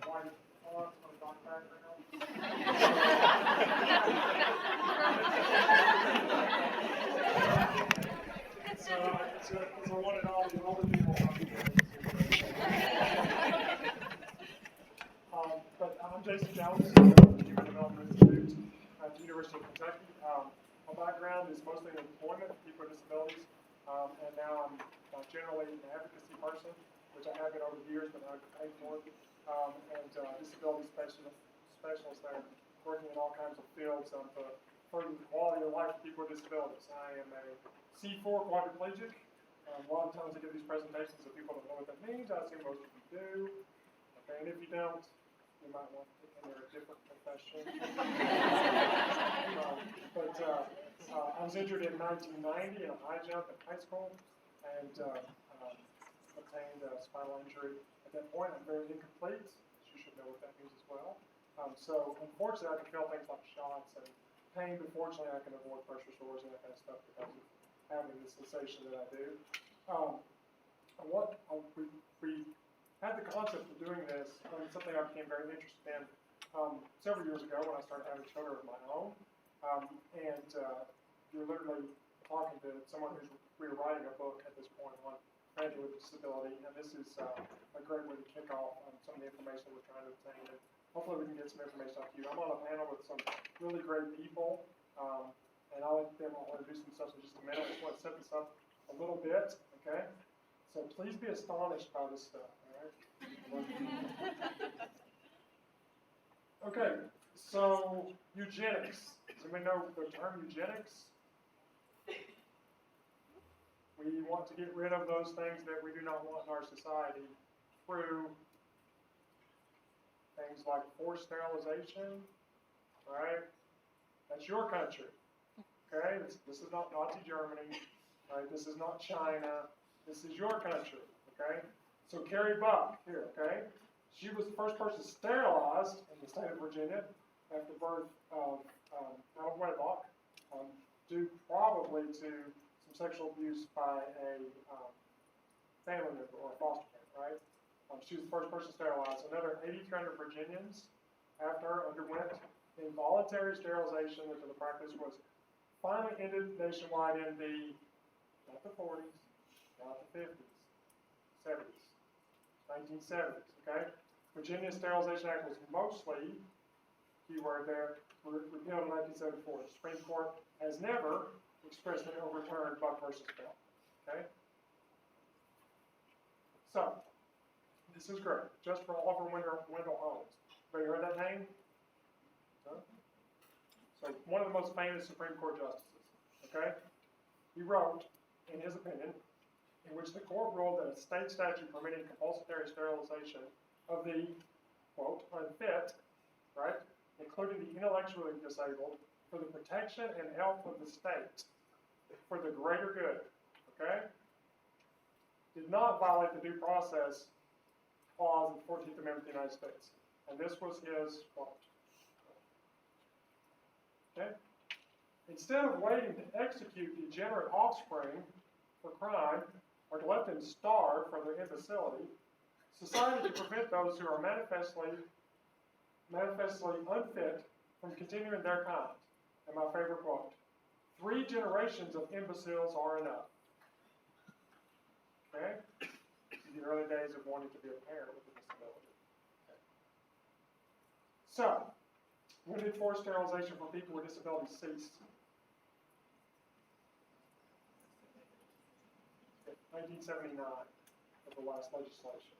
white font on a dark background. So I wanted all the older people to be there. But I'm Jason Jones, I'm the Human Development Institute at the University of Kentucky. My background is mostly in employment of people with disabilities, and now I'm generally an advocacy person, which I have been over the years, but I paid for it, and disability specialist there, working in all kinds of fields of furthering the quality of life of people with disabilities. I am a C4 quadriplegic. A lot of times I give these presentations and people don't know what that means. I assume most of you do. Okay, and if you don't, you might want to enter a different profession. I was injured in 1990 in a high jump in high school and obtained a spinal injury. At that point, I'm very incomplete. You should know what that means as well. So unfortunately, I can feel things like shots and pain, but fortunately, I can avoid pressure sores and that kind of stuff because of having the sensation that I do. We had the concept of doing this, something I became very interested in several years ago when I started having children of my own. You're literally talking to someone who's rewriting a book at this point on parenting with disability, and this is a great way to kick off some of the information we're trying to obtain. And hopefully we can get some information out to you. I'm on a panel with some really great people, and I'll let them all introduce themselves in just a minute. I just want to set this up a little bit, okay? So please be astonished by this stuff, all right? Okay, so eugenics. Does anybody know the term eugenics? We want to get rid of those things that we do not want in our society through things like forced sterilization, all right? That's your country, okay? This is not Nazi Germany, right? This is not China. This is your country, okay? So Carrie Buck here, okay? She was the first person sterilized in the state of Virginia after birth out of wedlock, due probably to some sexual abuse by a family member or a foster parent, right? She was the first person sterilized. Another 8,300 Virginians after her underwent involuntary sterilization until the practice was finally ended nationwide in the, not the 40s, not the 50s, 70s, 1970s, okay? Virginia Sterilization Act was mostly, keyword there, repealed in 1974. The Supreme Court has never expressly overturned Buck versus Bell, okay? So, this is great, just for Oliver Wendell Holmes. Have you heard that name? No? So, one of the most famous Supreme Court justices, okay? He wrote, in his opinion, in which the court ruled that a state statute permitting compulsory sterilization of the, quote, unfit, right, including the intellectually disabled, for the protection and health of the state, for the greater good, okay, did not violate the due process clause of the 14th Amendment of the United States. And this was his quote. Okay? Instead of waiting to execute degenerate offspring for crime, or to let them starve for their imbecility, society to prevent those who are manifestly unfit from continuing their kind. And my favorite quote, 3 generations of imbeciles are enough. Okay? The early days of wanting to be a parent with a disability. Okay. So, when did forced sterilization for people with disabilities cease? 1979 was the last legislation.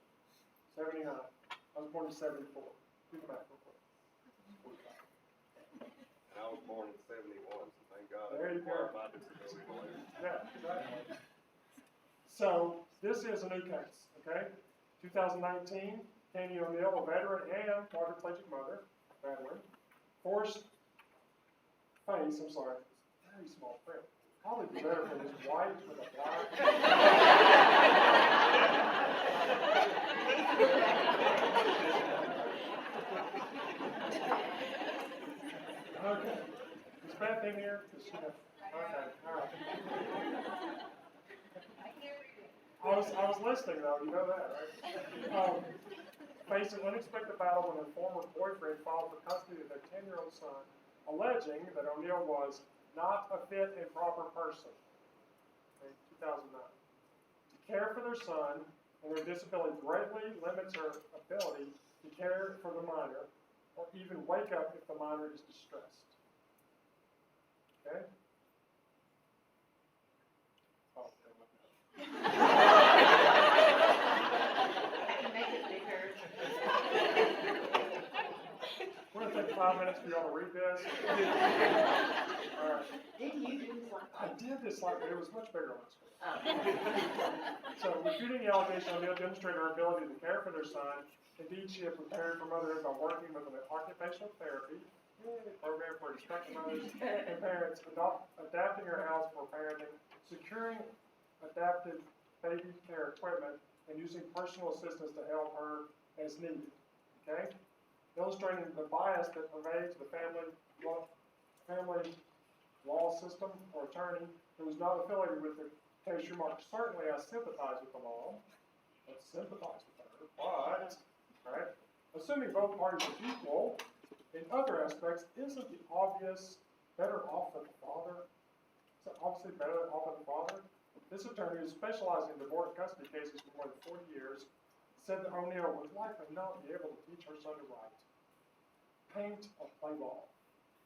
79. I was born in 74. Do the math real quick. I was born in 71, so thank God. There you go. My disability lawyer. Yeah, exactly. So, this is a new case, okay? 2019, Candy O'Neill, a veteran and quadriplegic mother, forced face, I'm sorry, very small print. Probably be better if it was white with a black. Okay. Is Beth in here? Okay, all right. I was listening though, you know that, right? faced an unexpected battle when her former boyfriend filed for custody of their 10-year-old son, alleging that O'Neill was not a fit and proper person. In 2009. To care for their son and their disability greatly limits her ability to care for the minor or even wake up if the minor is distressed. Okay? Oh, I can make it bigger. We're going to take 5 minutes for y'all to read this. All right. Didn't you do this like I did this like, it was much bigger on the screen. Oh. So, refuting the allegation, O'Neill demonstrated her ability to care for their son. Indeed, she had prepared for motherhood by working with an occupational therapy program for expectant mothers and parents, adapting her house for parenting, securing adapted baby care equipment, and using personal assistants to help her as needed. Okay? Illustrating the bias that pervades the family law system or attorney who is not affiliated with the case remarks. Certainly, I sympathize with the law. Let's sympathize with her. But, right, assuming both parties are equal in other aspects, isn't the obvious better off than the father? Is it obviously better off than the father? This attorney, who specialized in divorce custody cases for more than 40 years, said that O'Neill would likely not be able to teach her son to write, paint, or play ball.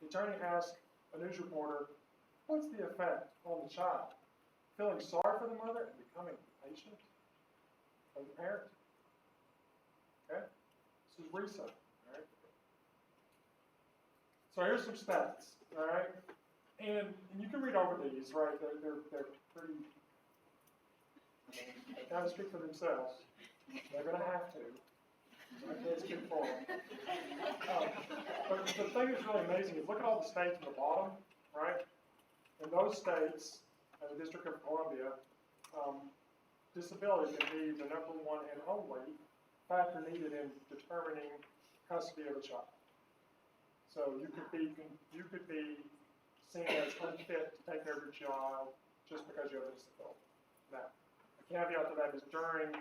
The attorney asked a news reporter, what's the effect on the child? Feeling sorry for the mother and becoming patient for the parent? Okay? This is recent, all right? So here's some stats, all right? And you can read over these, right? They're pretty, they kind of speak for themselves. They're going to have to. I can't speak for them. But the thing that's really amazing is look at all the states at the bottom, right? In those states, and the District of Columbia, disability can be the number one and only factor needed in determining custody of a child. So you could be seen as unfit to take care of your child just because you have a disability. Now, the caveat to that is during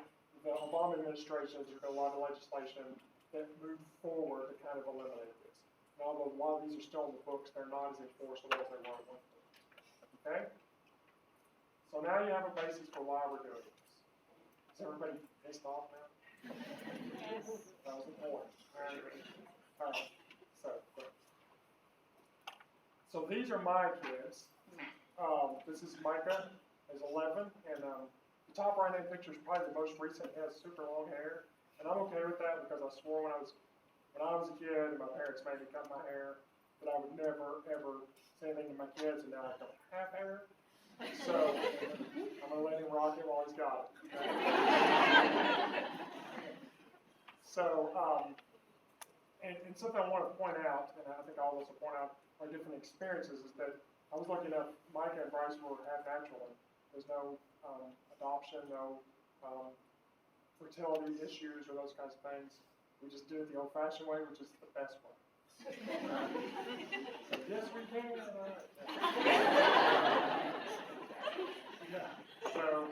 the Obama administration, there's been a lot of legislation that moved forward to kind of eliminate this. And although a lot of these are still in the books, they're not as enforceable as they were at one point. Okay? So now you have a basis for why we're doing this. Is everybody pissed off now? Yes. That was the point. All right. So these are my kids. This is Micah, who's 11, and the top right-hand picture is probably the most recent. He has super long hair, and I'm okay with that because I swore when I was a kid and my parents made me cut my hair that I would never ever say anything to my kids, and now I don't have hair. So I'm gonna let him rock it while he's got it. So and something I want to point out, and I think all of us will point out our different experiences, is that I was lucky enough, Micah and Bryce were had naturally. There's no adoption, no fertility issues or those kinds of things. We just did it the old-fashioned way, which is the best way. So, yes, we can. Yeah. So,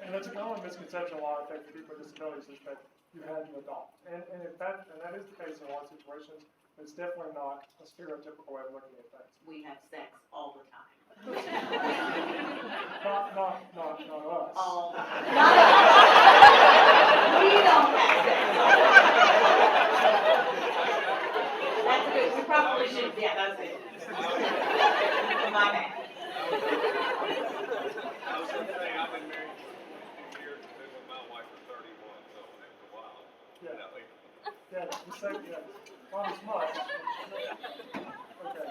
and that's a common misconception a lot, I think, for people with disabilities is that you had to adopt. And that is the case in a lot of situations. It's definitely not a stereotypical way of looking at things. We have sex all the time. Not us. All the time. We don't have sex. That's good. We probably should. Yeah, that's it. My bad. I was gonna say, I've been married 22 years, and been with my wife for 31, so it was a while. Yeah. That way, Yeah, the same, yeah. Not as much. Okay.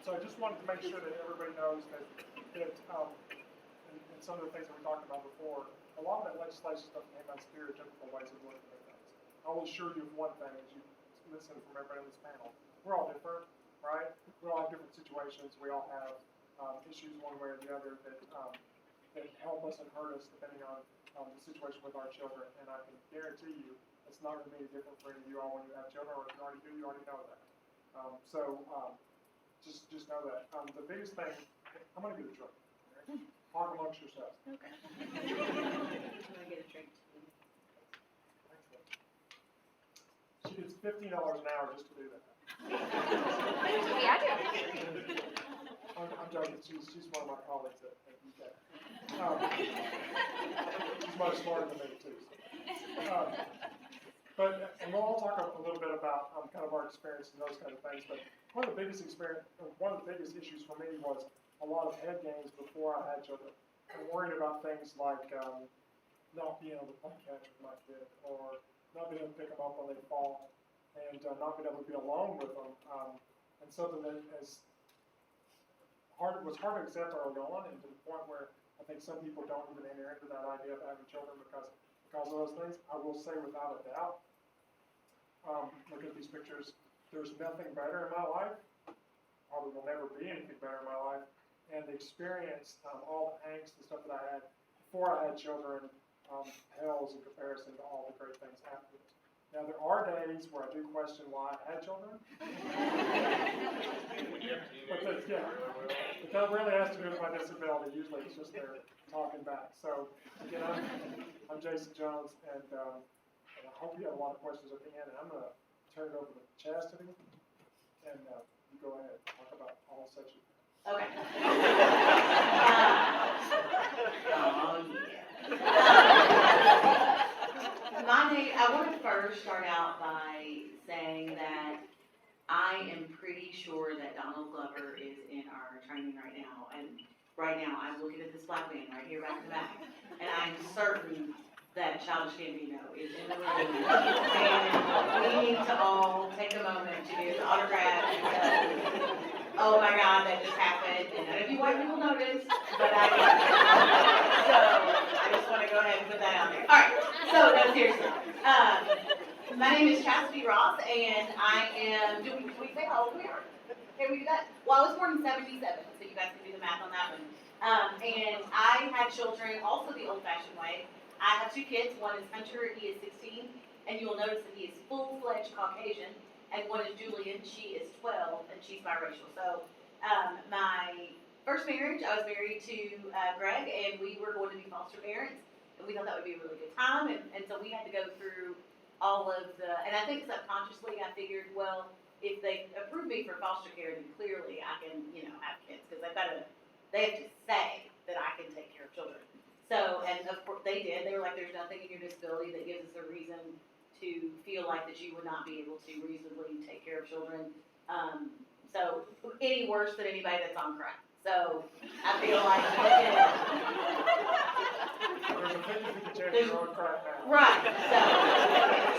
So I just wanted to make sure that everybody knows that and some of the things that we talked about before, a lot of that legislation stuff came out stereotypical ways of looking at things. I will assure you of one thing as you listen from everybody on this panel. We're all different, right? We all have different situations. We all have issues one way or the other that help us and hurt us depending on the situation with our children. And I can guarantee you it's not going to be any different for any of you all when you have children, or if you already do, you already know that. Just know that. The biggest thing, I'm going to get a drink. Right? Talk amongst yourselves. Okay. I'm gonna get a drink too. it's $15 an hour just to do that. Yeah, I do. I'm joking. She's one of my colleagues at UK. She's much smarter than me too. And we'll all talk a little bit about kind of our experience and those kind of things. But one of the biggest issues for me was a lot of head games before I had children. I'm worried about things like not being able to play catch with my kid, or not being able to pick them up when they fall, and not being able to be alone with them. And something that was hard to accept early on, and to the point where I think some people don't even enter into that idea of having children because of those things. I will say without a doubt, look at these pictures, there's nothing better in my life, probably will never be anything better in my life, and the experience, all the angst and stuff that I had before I had children, pales in comparison to all the great things afterwards. Now, there are days where I do question why I had children. But that really has to do with my disability. Usually it's just they're talking back. So, again, I'm Jason Jones, and I hope you have a lot of questions at the end. And I'm going to turn it over to Chastity, and you go ahead and talk about all such. Okay. Oh, yeah. I want to first start out by saying that I am pretty sure that Donald Glover is in our training right now. And right now, I'm looking at this black man right here back to back. And I'm certain that Childish Gambino is in the room. And we need to all take a moment to give his autograph because, oh my God, that just happened. And none of you white people noticed, but I did. So I just want to go ahead and put that out there. All right. So, no, seriously. My name is Chastity Ross, and I am, do we say how old we are? Can we do that? Well, I was born in 77, so you guys can do the math on that one. And I had children also the old-fashioned way. I have two kids. One is Hunter, he is 16, and you will notice that he is full-fledged Caucasian, and one is Julian, she is 12, and she's biracial. So, my first marriage, I was married to Greg, and we were going to be foster parents. And we thought that would be a really good time, and so we had to go through all of and I think subconsciously I figured, well, if they approve me for foster care, then clearly I can, have kids, because they have to say that I can take care of children. So, and of course they did. They were like, there's nothing in your disability that gives us a reason to feel like that you would not be able to reasonably take care of children. So, any worse than anybody that's on crack. So, I feel like, There's a 50-50 chance you're on crack now. right,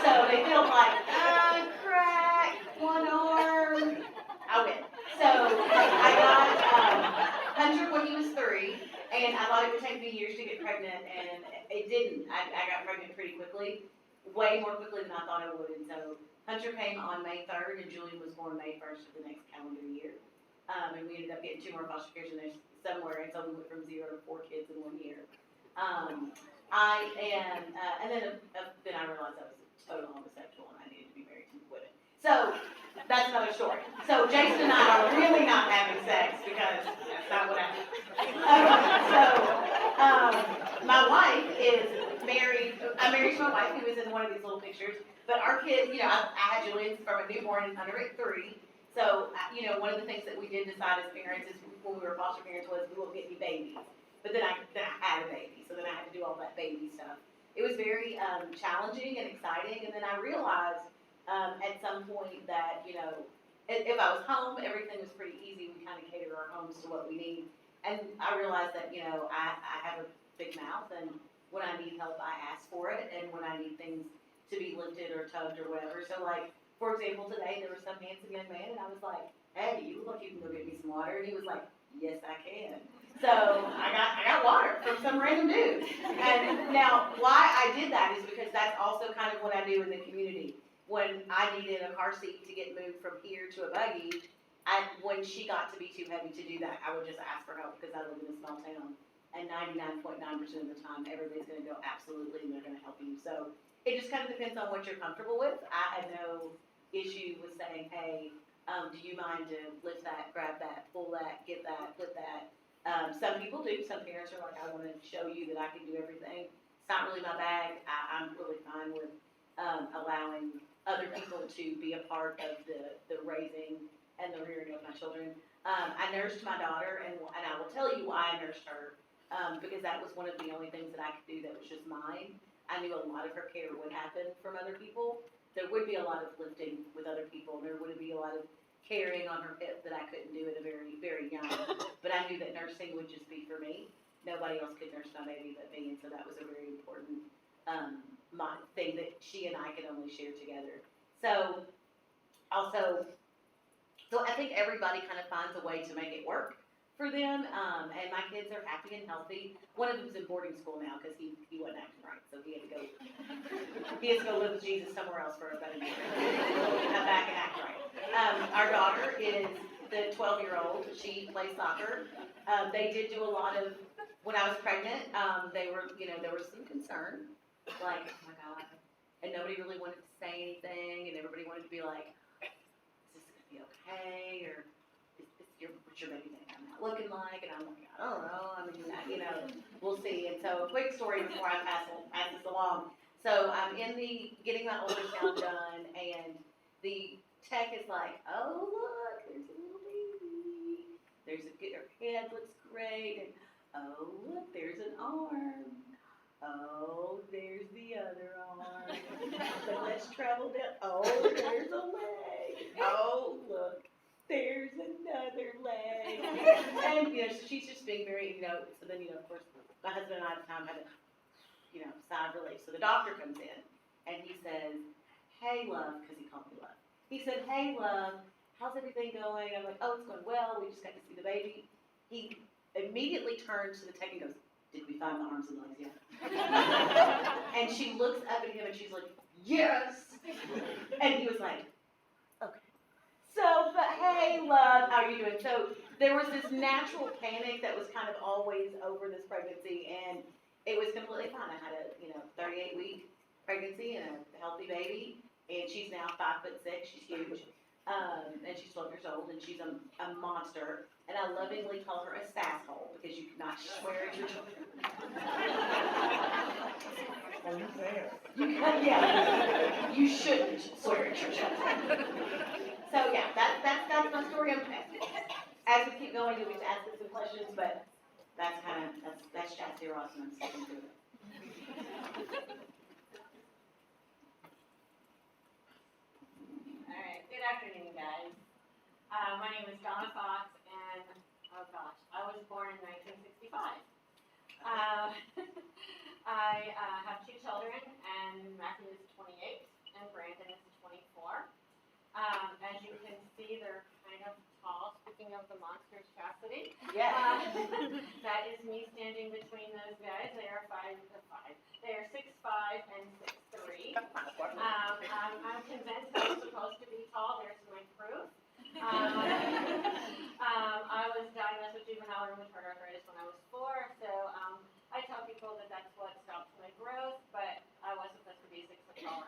so they feel like, crack, one arm, I win. So, I got Hunter when he was 3, and I thought it would take me years to get pregnant, and it didn't. I got pregnant pretty quickly, way more quickly than I thought I would, and so Hunter came on May 3rd, and Julian was born May 1st of the next calendar year. And we ended up getting 2 more foster cares in there somewhere, and so we went from 0 to 4 kids in 1 year. And then I realized I was a total homosexual and I needed to be married to women. So, that's another story. So, Jason and I are really not having sex because that's not what happened. My wife is married, I'm married to my wife who was in one of these little pictures, but our kids, I had Julian from a newborn and under at 3. So, one of the things that we did decide as parents is when we were foster parents was we won't get any babies. But then I had a baby, so then I had to do all that baby stuff. It was very challenging and exciting, and then I realized at some point that, if I was home, everything was pretty easy. We kind of cater our homes to what we need. And I realized that, I have a big mouth, and when I need help, I ask for it, and when I need things to be lifted or tugged or whatever. So, like, for example, today there was some handsome young man, and I was like, hey, you look like you can go get me some water. And he was like, yes, I can. So I got water from some random dude. And now, why I did that is because that's also kind of what I do in the community. When I needed a car seat to get moved from here to a buggy, when she got to be too heavy to do that, I would just ask for help because I live in a small town. And 99.9% of the time, everybody's going to go absolutely, and they're going to help you. So it just kind of depends on what you're comfortable with. I had no issue with saying, hey, do you mind to lift that, grab that, pull that, get that, put that. Some people do. Some parents are like, I want to show you that I can do everything. It's not really my bag. I'm really fine with allowing other people to be a part of the raising and the rearing of my children. I nursed my daughter, and I will tell you why I nursed her, because that was one of the only things that I could do that was just mine. I knew a lot of her care would happen from other people. There would be a lot of lifting with other people, and there would be a lot of carrying on her hip that I couldn't do at a very, very young. But I knew that nursing would just be for me. Nobody else could nurse my baby but me, and so that was a very important thing that she and I could only share together. So, also, I think everybody kind of finds a way to make it work for them, and my kids are happy and healthy. One of them's in boarding school now because he wasn't acting right, so he had to go live with Jesus somewhere else for about a year. Come back and act right. Our daughter is the 12-year-old. She plays soccer. They did do a lot of, when I was pregnant, there was some concern, like, oh my God, and nobody really wanted to say anything, and everybody wanted to be like, is this gonna be okay, or what's your baby think I'm not looking like? And I'm like, I don't know. I mean, we'll see. And so, a quick story before I pass this along. So I'm getting my ultrasound done, and the tech is like, oh look, there's a little baby. Her head looks great, and oh look, there's an arm. Oh, there's the other arm. So let's travel down. Oh, there's a leg. Oh, look. There's another leg. And, so she's just being very, so then, of course, my husband and I at the time had a, sigh of relief. So the doctor comes in, and he says, hey, love, because he called me love. He said, hey, love, how's everything going? I'm like, oh, it's going well. We just got to see the baby. He immediately turns to the tech and goes, did we find the arms and legs yet? And she looks up at him, and she's like, yes. And he was like, okay. So, but hey, love, how are you doing? So there was this natural panic that was kind of always over this pregnancy, and it was completely fine. I had a 38-week pregnancy and a healthy baby, and she's now 5'6". She's huge, and she's 12 years old, and she's a monster. And I lovingly call her a sasshole because you cannot swear at your children. Well, you can. Yeah, you shouldn't swear at your children. So yeah, that's my story. As we keep going, you'll get to ask us some questions, but that's Chastity Ross, and I'm sticking to it. All right, good afternoon, guys. My name is Donna Fox, and oh gosh, I was born in 1965. I have two children, and Matthew is 28, and Brandon is 24. As you can see, they're kind of tall. Speaking of the monsters, Chastity. Yes. That is me standing between those guys. They are 5'5". They are 6'5" and 6'3". I'm convinced I'm supposed to be tall. There's my proof. I was diagnosed with juvenile rheumatoid arthritis when I was 4, so I tell people that that's what stopped my growth, but I was supposed to be 6 foot tall.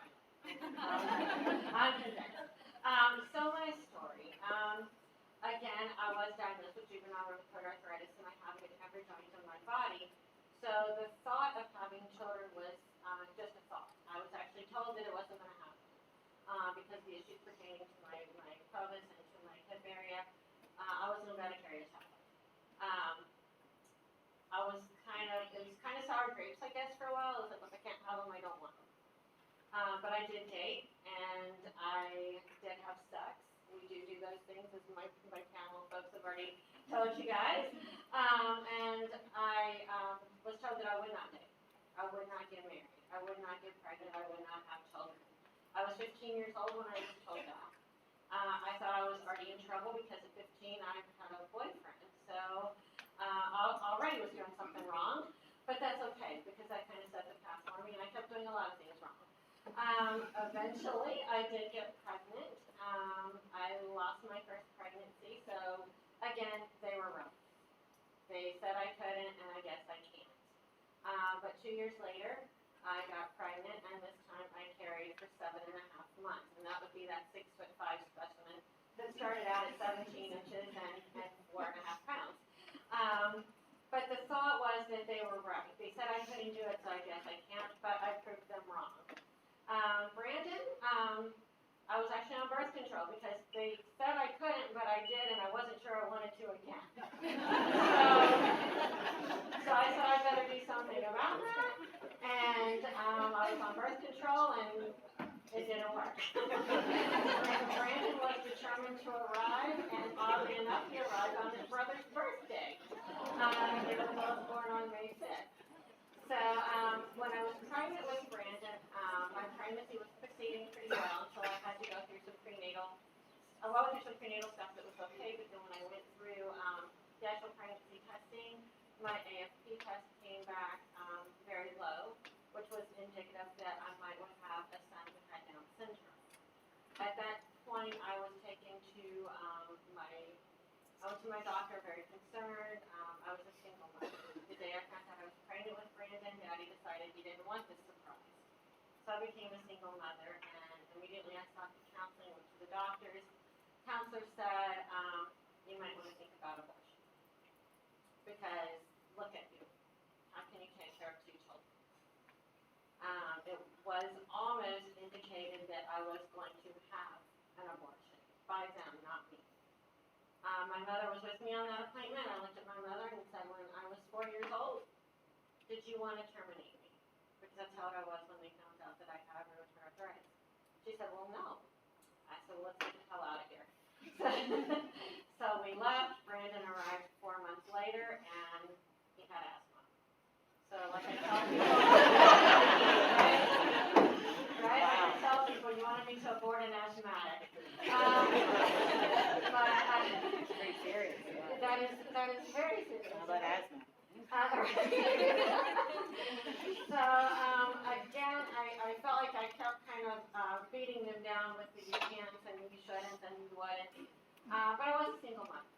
I'm convinced. So my story. Again, I was diagnosed with juvenile rheumatoid arthritis, and I have it in every joint in my body. So the thought of having children was just a thought. I was actually told that it wasn't going to happen because the issues pertaining to my pelvis and to my hip area, I wasn't going to carry a child. It was kind of sour grapes, I guess, for a while. I was like, if I can't have them, I don't want them. But I did date, and I did have sex. We do those things, as my panel folks have already told you guys. And I was told that I would not date. I would not get married. I would not get pregnant. I would not have children. I was 15 years old when I was told that. I thought I was already in trouble because at 15 I had a boyfriend. So I already was doing something wrong, but that's okay because that kind of set the path for me, and I kept doing a lot of things wrong. Eventually, I did get pregnant. I lost my first pregnancy, so again, they were wrong. They said I couldn't, and I guess I can't. But 2 years later, I got pregnant, and this time I carried for 7.5 months, and that would be that 6'5" specimen that started out at 17 inches and 4.5 pounds. But the thought was that they were right. They said I couldn't do it, so I guess I can't, but I proved them wrong. actually on birth control because they said I couldn't, but I did, and I wasn't sure I wanted to again. So I said I better do something about that, and I was on birth control, and it didn't work. And Brandon was determined to arrive, and oddly enough, he arrived on his brother's birthday. They were both born on May 5th. So when I was pregnant with Brandon, my pregnancy was proceeding pretty well until I had to go through some prenatal. I went through some prenatal stuff that was okay, but then when I went through the actual pregnancy testing, my AFP test came back very low, which was indicative that I might have a son who had Down syndrome. At that point, I was taken to my doctor, very concerned. I was a single mother. The day I found out I was pregnant with Brandon, Daddy decided he didn't want this surprise. So I became a single mother, and immediately I sought counseling, went to the doctors. Counselor said, you might want to think about abortion. Because, look at you. How can you take care of 2 children? It was almost indicated that I was going to have an abortion by them, not me. My mother was with me on that appointment. I looked at my mother and said, when I was 4 years old, did you want to terminate me? Because that's how I was when they found out that I had rheumatoid arthritis. She said, well, no. I said, well, let's get the hell out of here. So we left. Brandon arrived 4 months later, and he had asthma. So like I tell people, right? Like I tell people, you want to be to abort an asthmatic. But Pretty serious. that is very serious. How about asthma? So again, I felt like I kept kind of beating them down with the you can't and you shouldn't and you wouldn't. But I was a single mother.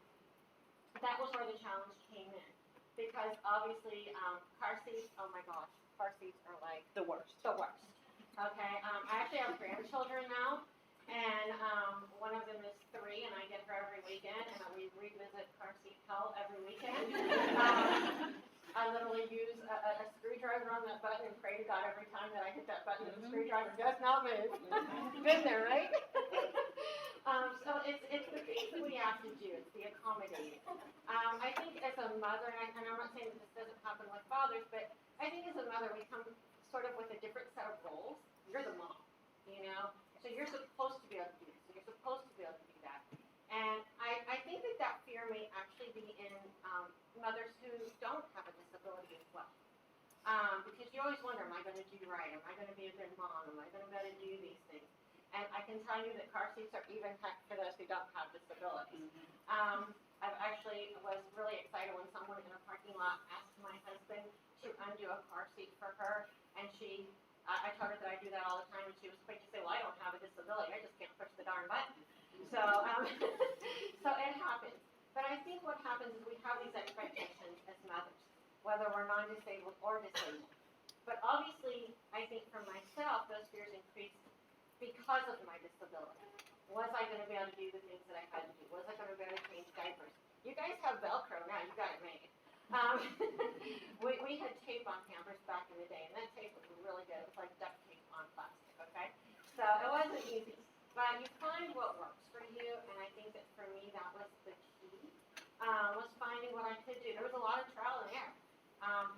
That was where the challenge came in. Because obviously, car seats, oh my gosh, car seats are like The worst. the worst. Okay, I actually have grandchildren now, and one of them is 3, and I get her every weekend, and we revisit car seat hell every weekend. I literally use a screwdriver on that button and pray to God every time that I hit that button and the screwdriver does not move. Been there, right? So it's the things that we have to do. It's the accommodating. I think as a mother, and I'm not saying that this doesn't happen with fathers, but I think as a mother we come sort of with a different set of roles. You're the mom, you know? So you're supposed to be able to do this. So you're supposed to be able to do that. And I think that fear may actually be in mothers who don't have a disability as well. Because you always wonder, am I going to do right? Am I going to be a good mom? Am I going to be able to do these things? And I can tell you that car seats are even for those who don't have disabilities. I actually was really excited when someone in a parking lot asked my husband to undo a car seat for her, and I told her that I do that all the time, and she was quick to say, well, I don't have a disability, I just can't push the darn button. So, so it happens. But I think what happens is we have these expectations as mothers, whether we're non-disabled or disabled. But obviously, I think for myself, those fears increased because of my disability. Was I going to be able to do the things that I had to do? Was I going to be able to change diapers? You guys have Velcro now, you got it made. We had tape on Pampers back in the day, and that tape was really good. It was like duct tape on plastic, okay? So it wasn't easy. But you find what works for you, and I think that for me that was the key, was finding what I could do. There was a lot of trial and error.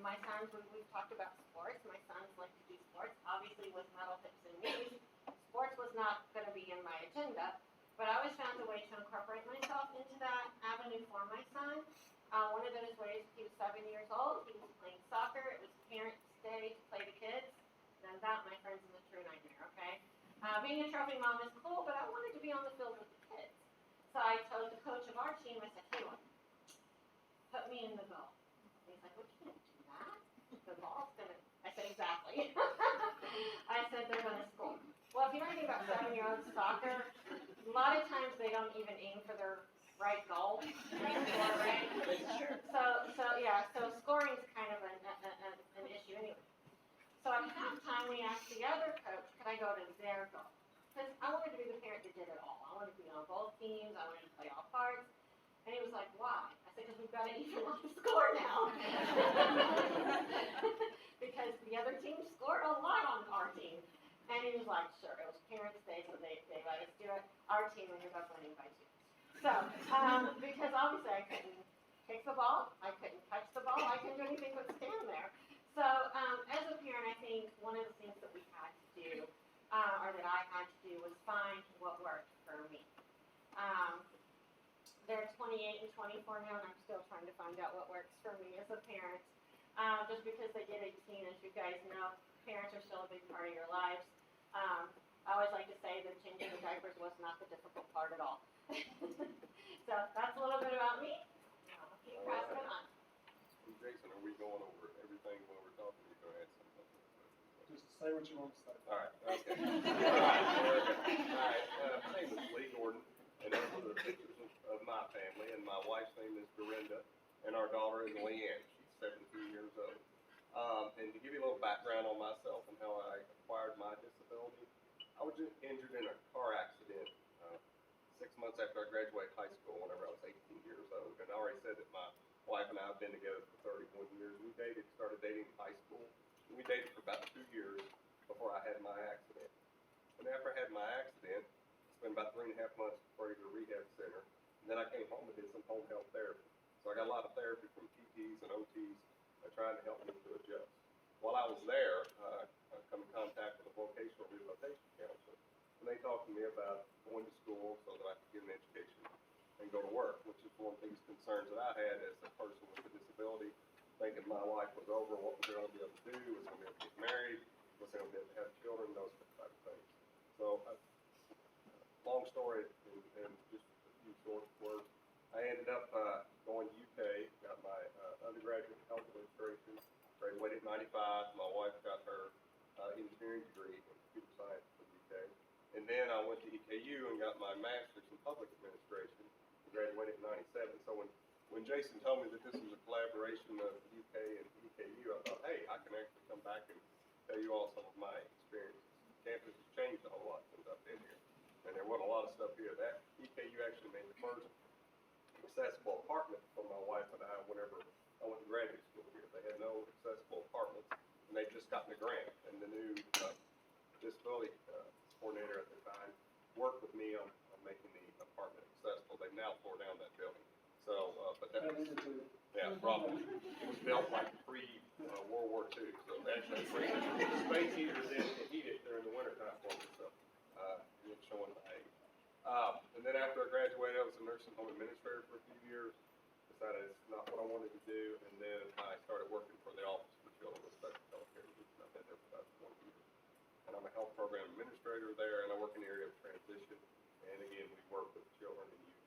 My sons, we've talked about sports. My sons like to do sports, obviously with metal hips and knees. Sports was not going to be in my agenda, but I always found a way to incorporate myself into that avenue for my son. One of those ways, he was 7 years old, he was playing soccer, it was parents' day to play the kids, and that, my friends, is a true nightmare, okay? Being a trophy mom is cool, but I wanted to be on the field with the kids. So I told the coach of our team, I said, hey, look, put me in the goal. And he's like, well, you can't do that. The ball's going to, I said, exactly. I said, they're going to score. Well, if you know anything about 7-year-old soccer, a lot of times they don't even aim for their right goal. Right? So scoring is kind of an issue anyway. So at halftime, we asked the other coach, could I go to their goal? Because I wanted to be the parent that did it all. I wanted to be on both teams. I wanted to play all parts. And he was like, why? I said, because we've got to even up the score now. Because the other team scored a lot on our team. And he was like, quite sure. It was Parents' Day, so they let us do it. Our team ended up winning by 2. So, because obviously I couldn't kick the ball, I couldn't touch the ball, I couldn't do anything but stand there. So, as a parent, I think one of the things that we had to do, or that I had to do, was find what worked for me. They're 28 and 24 now, and I'm still trying to find out what works for me as a parent. Just because they get 18, as you guys know, parents are still a big part of your lives. I always like to say that changing the diapers was not the difficult part at all. So that's a little bit about me. I'll keep passing it on. Jason, are we going over everything when we're talking? You're going to add something? Just say what you want to say. All right, okay. All right, very good. All right, my name is Lee Gordon, and those are the pictures of my family, and my wife's name is Dorinda, and our daughter is Leanne. She's 17 years old. And to give you a little background on myself and how I acquired my disability, I was injured in a car accident 6 months after I graduated high school, whenever I was 18 years old. And I already said that my wife and I have been together for 31 years. We started dating in high school. We dated for about 2 years before I had my accident. And after I had my accident, I spent about 3.5 months before I went to a rehab center. And then I came home and did some home health therapy. So I got a lot of therapy from PTs and OTs trying to help me to adjust. While I was there, I come in contact with a vocational rehabilitation counselor. And they talked to me about going to school so that I could get an education and go to work, which is one of the biggest concerns that I had as a person with a disability, thinking my life was over, what was I going to be able to do, was I going to be able to get married, was I going to be able to have children, those type of things. So, long story and just a few short words, I ended up going to UK, got my undergraduate in health administration, graduated in 95. My wife got her engineering degree in computer science from UK. And then I went to EKU and got my master's in public administration, graduated in 97. So when Jason told me that this was a collaboration of UK and EKU, I thought, hey, I can actually come back and tell you all some of my experiences. Campus has changed a whole lot since I've been here. And there wasn't a lot of stuff here. That EKU actually made the first accessible apartment for my wife and I whenever I went to graduate school here. They had no accessible apartments, and they just gotten a grant. And the new disability coordinator at the time worked with me on making the apartment accessible. They've now tore down that building. So, but that was, yeah, problem. It was built like pre-World War II, so actually space heaters in to heat it during the wintertime for me. So, it's showing the age. And then after I graduated, I was a nursing home administrator for a few years. Decided it's not what I wanted to do, and then I started working for the Office for Children with Special Healthcare Needs, and I've been there for about 20 years. And I'm a health program administrator there, and I work in the area of transition. And again, we work with children and youth.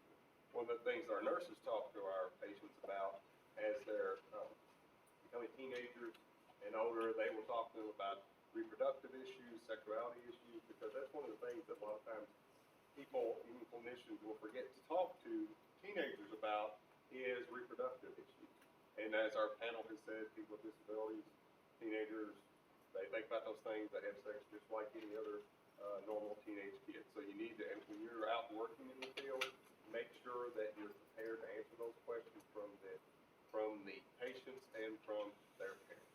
One of the things our nurses talk to our patients about as they're becoming teenagers and older, they will talk to them about reproductive issues, sexuality issues, because that's one of the things that a lot of times people, even clinicians, will forget to talk to teenagers about is reproductive issues. And as our panel has said, people with disabilities, teenagers, they think about those things, they have sex just like any other normal teenage kid. So you need to, and when you're out working in the field, make sure that you're prepared to answer those questions from the patients and from their parents.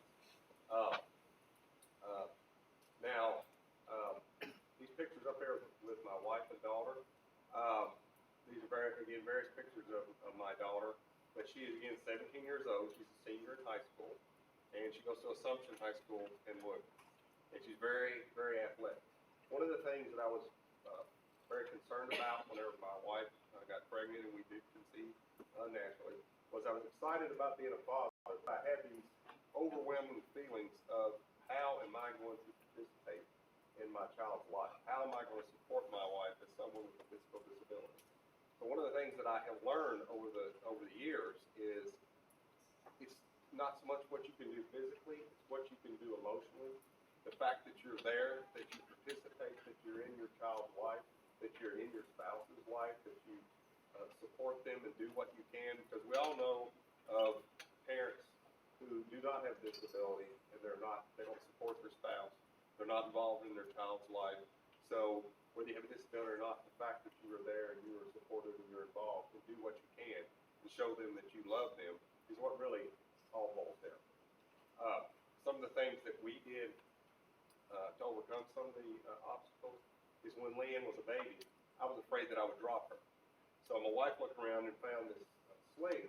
These pictures up here with my wife and daughter, these are various pictures of my daughter, but she is again 17 years old. She's a senior in high school, and she goes to Assumption High School in Wood, and she's very, very athletic. One of the things that I was very concerned about whenever my wife got pregnant and we did conceive naturally was I was excited about being a father, but I had these overwhelming feelings of how am I going to participate in my child's life? How am I going to support my wife as someone with a physical disability? So one of the things that I have learned over the years is it's not so much what you can do physically, it's what you can do emotionally. The fact that you're there, that you participate, that you're in your child's life, that you're in your spouse's life, that you support them and do what you can, because we all know of parents who do not have disability and they don't support their spouse, they're not involved in their child's life. So whether you have a disability or not, the fact that you are there and you are supportive and you're involved and do what you can to show them that you love them is what really all boils down. Some of the things that we did to overcome some of the obstacles is when Lynn was a baby, I was afraid that I would drop her. So my wife looked around and found this sling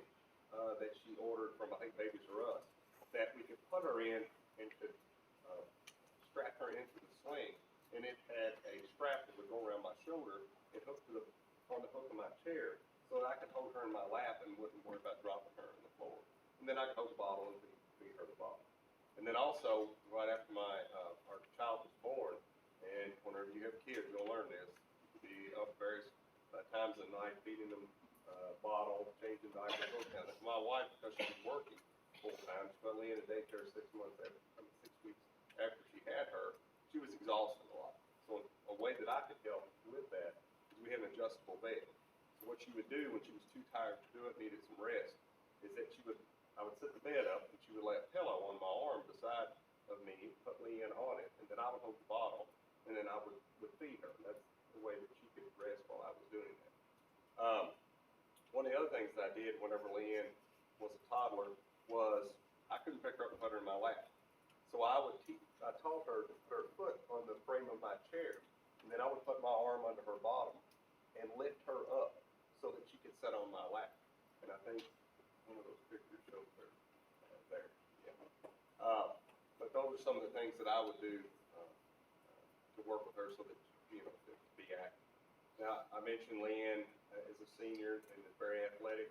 that she ordered from, I think, Babies R Us, that we could put her in and could strap her into the sling. And it had a strap that would go around my shoulder and hook to on the hook of my chair so that I could hold her in my lap and wouldn't worry about dropping her on the floor. And then I could hold the bottle and feed her the bottle. And then also, right after our child was born, and whenever you have kids, you'll learn this, you could be up various times of the night feeding them bottle, changing diapers, those kind of things. My wife, because she was working full time, she put Leanne in daycare 6 weeks after she had her, she was exhausted a lot. So a way that I could help with that is we had an adjustable bed. So what she would do when she was too tired to do it, needed some rest, is that I would set the bed up and she would lay a pillow on my arm beside of me, put Leanne on it, and then I would hold the bottle, and then I would feed her. And that's the way that she could rest while I was doing that. One of the other things that I did whenever Leanne was a toddler was I couldn't pick her up and put her in my lap. So I taught her to put her foot on the frame of my chair, and then I would put my arm under her bottom and lift her up so that she could sit on my lap. And I think one of those pictures shows her there. Yeah. But those are some of the things that I would do to work with her so that, to be active. Now, I mentioned Leanne is a senior and is very athletic.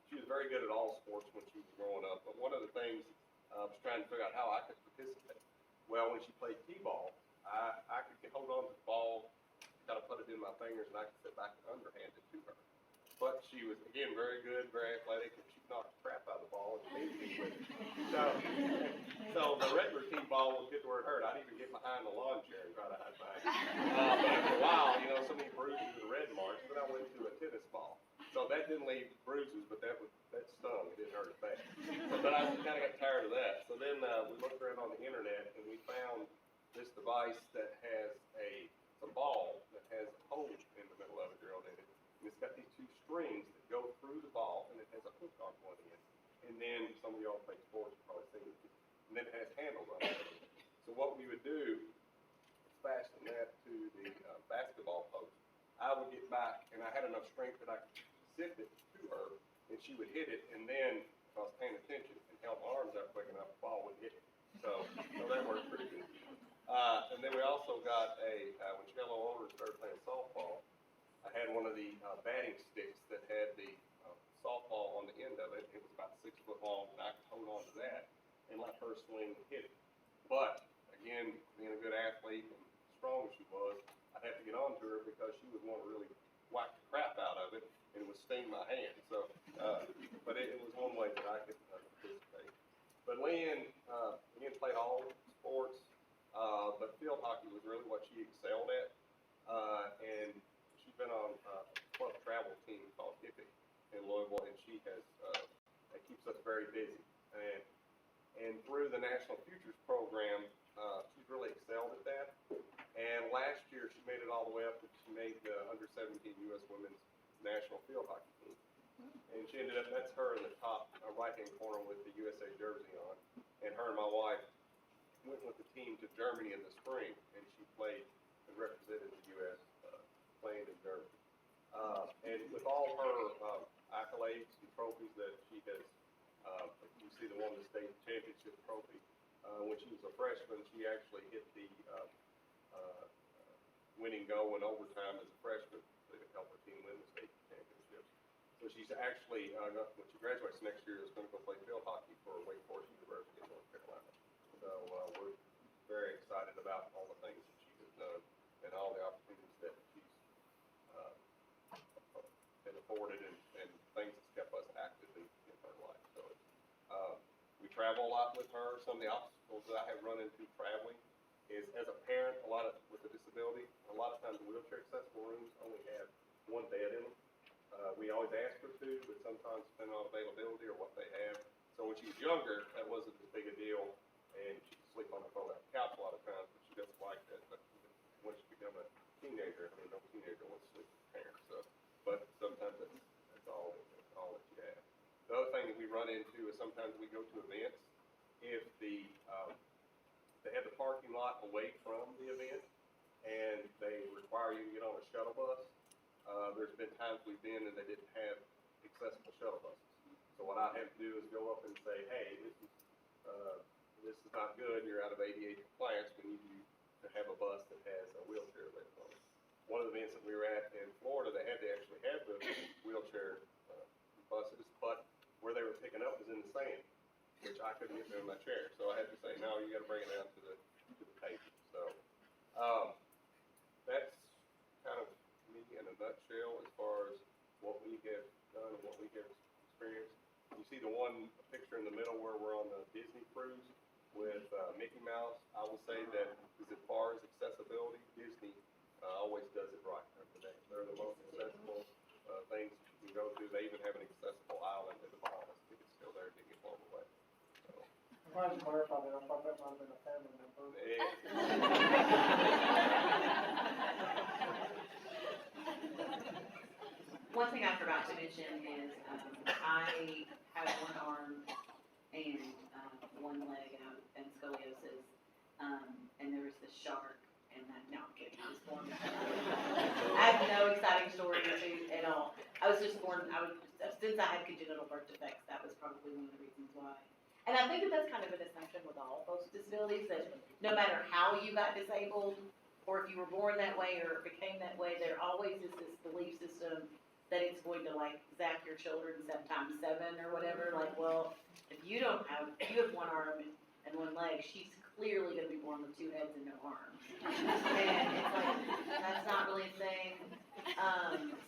She was very good at all sports when she was growing up, but one of the things I was trying to figure out how I could participate. Well, when she played t-ball, I could hold on to the ball, kind of put it in my fingers, and I could sit back and underhand it to her. But she was, again, very good, very athletic, and she knocked the crap out of the ball and made me with it. So the regular t-ball would get to where it hurt. I'd even get behind the lawn chair and try to hide behind it. But after a while, so many bruises and red marks, then I went to a tennis ball. So that didn't leave bruises, but that stung. It didn't hurt as bad. But I kind of got tired of that. So then we looked around on the internet and we found this device that has a ball that has a hole in the middle of it drilled in it. And it's got these two strings that go through the ball, and it has a hook on one end. And then some of y'all play sports, you've probably seen it. And then it has handles on it. So what we would do is fasten that to the basketball post. I would get back, and I had enough strength that I could zip it to her, and she would hit it, and then if I was paying attention and held my arms up quick enough, the ball would hit it. So that worked pretty good. And then we also got when she got a little older and started playing softball, I had one of the batting sticks that had the softball on the end of it. It was about 6 foot long, and I could hold on to that and let her swing and hit it. But, again, being a good athlete and strong as she was, I'd have to get on to her because she would want to really whack the crap out of it, and it would sting my hand. So, but it was one way that I could participate. But Lynn, again, played all sports, but field hockey was really what she excelled at. And she's been on a club travel team called Hippie in Louisville, and she has it keeps us very busy. And through the National Futures Program, she's really excelled at that. And last year, she made it all the way up that she made the under-17 U.S. Women's National Field Hockey Team. And she ended up, that's her in the top right-hand corner with the USA jersey on. And her and my wife went with the team to Germany in the spring, and she played and represented the U.S. Playing in Germany. And with all her accolades and trophies that she has, you see the Women's State Championship trophy. When she was a freshman, she actually hit the winning goal in overtime as a freshman to help her team win the state championship. So she's actually, when she graduates next year, is going to go play field hockey for Wake Forest University in North Carolina. So we're very excited about all the things that she has done and all the opportunities that she's been afforded and things that's kept us active in her life. So we travel a lot with her. Some of the obstacles that I have run into traveling is, as a parent, with a disability, a lot of times the wheelchair accessible rooms only have one bed in them. We always ask her to, but sometimes depending on availability or what they have. So when she was younger, that wasn't as big a deal, and she could sleep on the couch a lot of times, but she doesn't like that. But when she became a teenager, no teenager wants to sleep with parents. So, but sometimes that's all that you have. The other thing that we run into is sometimes we go to events. If they have the parking lot there's been times we've been and they didn't have accessible shuttle buses. So what I have to do is go up and say, hey, this is not good, you're out of ADA compliance, we need you to have a bus that has a wheelchair lift on it. One of the events that we were at in Florida, they actually had the wheelchair buses, but where they were picking up was in the sand, which I couldn't get in my chair. So I had to say, no, you gotta bring it down to the pavement. So, that's kind of me in a nutshell as far as what we have done and what we have experienced. You see the one picture in the middle where we're on the Disney cruise with Mickey Mouse. I will say that as far as accessibility, Disney always does it right. They're the most accessible things you can go to. They even have an accessible island in the Bahamas. It's still there to get blown away. So, I'm glad you clarified that. I thought that might have been a family member. One thing I forgot to mention is, I have one arm and, one leg and scoliosis, and there was this shark and that, no, I'm kidding, I was born. I have no exciting story at all. I was just born, since I had congenital birth defects, that was probably one of the reasons why. And I think that that's kind of an assumption with all folks with disabilities, that no matter how you got disabled, or if you were born that way or became that way, there always is this belief system that it's going to like zap your children 7 times 7 or whatever. Like, well, if you have one arm and one leg, she's clearly going to be born with 2 heads and no arms. And it's like, that's not really a thing.